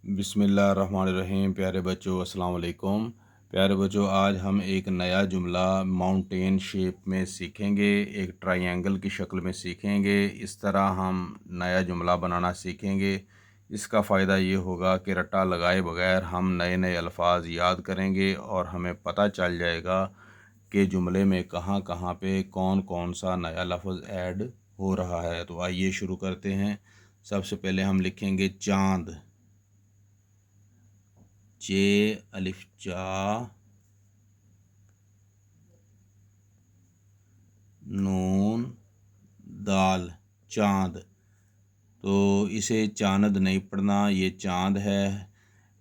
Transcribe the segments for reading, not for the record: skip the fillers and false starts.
बिस्मिल्लाहिर्रहमानिर्रहीम। प्यारे बच्चों, अस्सलाम वालेकुम। प्यारे बच्चों, आज हम एक नया जुमला माउंटेन शेप में सीखेंगे, एक ट्रायंगल की शक्ल में सीखेंगे। इस तरह हम नया जुमला बनाना सीखेंगे। इसका फ़ायदा ये होगा कि रट्टा लगाए बगैर हम नए नए अल्फाज याद करेंगे और हमें पता चल जाएगा कि जुमले में कहाँ कहाँ पे कौन कौन सा नया लफ्ज़ ऐड हो रहा है। तो आइए शुरू करते हैं। सबसे पहले हम लिखेंगे चाँद। चे अलिफ चा नून दाल, चाँद। तो इसे चांद नहीं पढ़ना, ये चाँद है।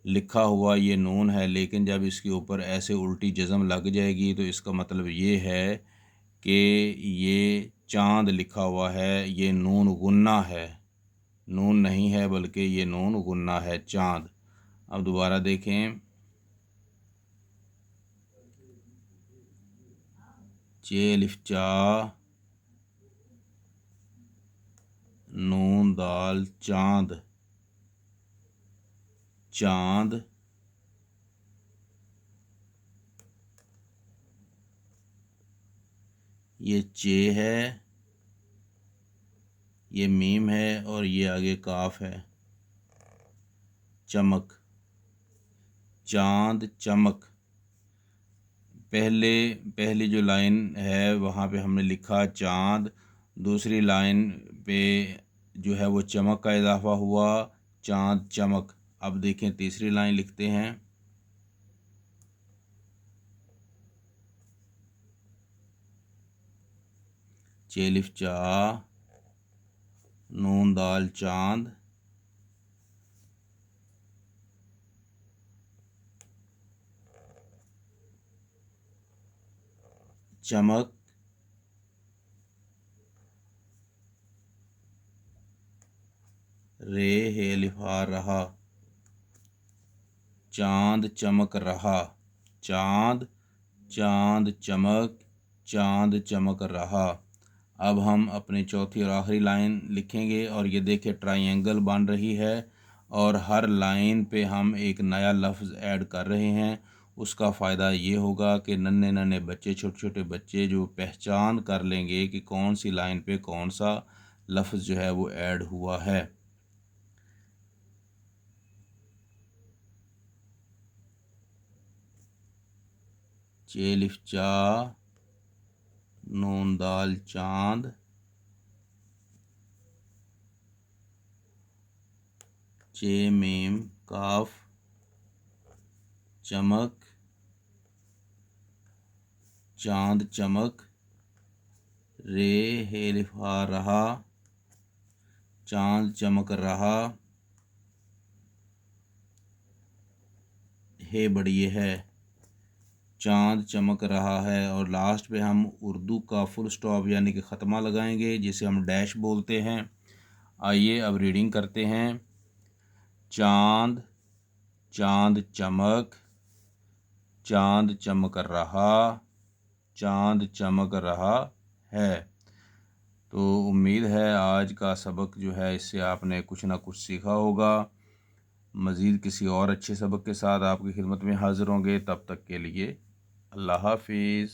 लिखा हुआ ये नून है, लेकिन जब इसके ऊपर ऐसे उल्टी जज़म लग जाएगी तो इसका मतलब ये है कि ये चाँद लिखा हुआ है। ये नून गुन्ना है, नून नहीं है बल्कि ये नून गुन्ना है, चाँद। अब दोबारा देखें। चे अलिफ चा नून दाल चाँद, चाँद। ये चे है, ये मीम है और ये आगे काफ है। चमक, चाँद चमक। पहली जो लाइन है वहाँ पे हमने लिखा चाँद, दूसरी लाइन पे जो है वो चमक का इजाफा हुआ, चाँद चमक। अब देखें तीसरी लाइन लिखते हैं। चेलिफ चा नून दाल चाँद, चमक। रे हे लिफा रहा, चाँद चमक रहा, चाँद, चाँद चमक, चाँद चमक रहा। अब हम अपनी चौथी और आखिरी लाइन लिखेंगे और ये देखिए ट्रायंगल बन रही है और हर लाइन पे हम एक नया लफ्ज़ ऐड कर रहे हैं। उसका फ़ायदा ये होगा कि नन्हे नन्हे बच्चे, छोटे छोटे बच्चे जो पहचान कर लेंगे कि कौन सी लाइन पे कौन सा लफ्ज़ जो है वो ऐड हुआ है। चेलिफ चा नून दाल चाँद, चे मीम काफ चमक, चाँद चमक। रे हे लिफा रहा, चाँद चमक रहा। हे बढ़िए है, चाँद चमक रहा है। और लास्ट पे हम उर्दू का फुल स्टॉप यानी कि ख़त्मा लगाएंगे, जिसे हम डैश बोलते हैं। आइए अब रीडिंग करते हैं। चाँद, चाँद चमक, चाँद चमक रहा, चाँद चमक रहा है। तो उम्मीद है आज का सबक जो है इससे आपने कुछ ना कुछ सीखा होगा। मज़ीद किसी और अच्छे सबक के साथ आपकी खिदमत में हाज़िर होंगे। तब तक के लिए अल्लाह हाफिज़।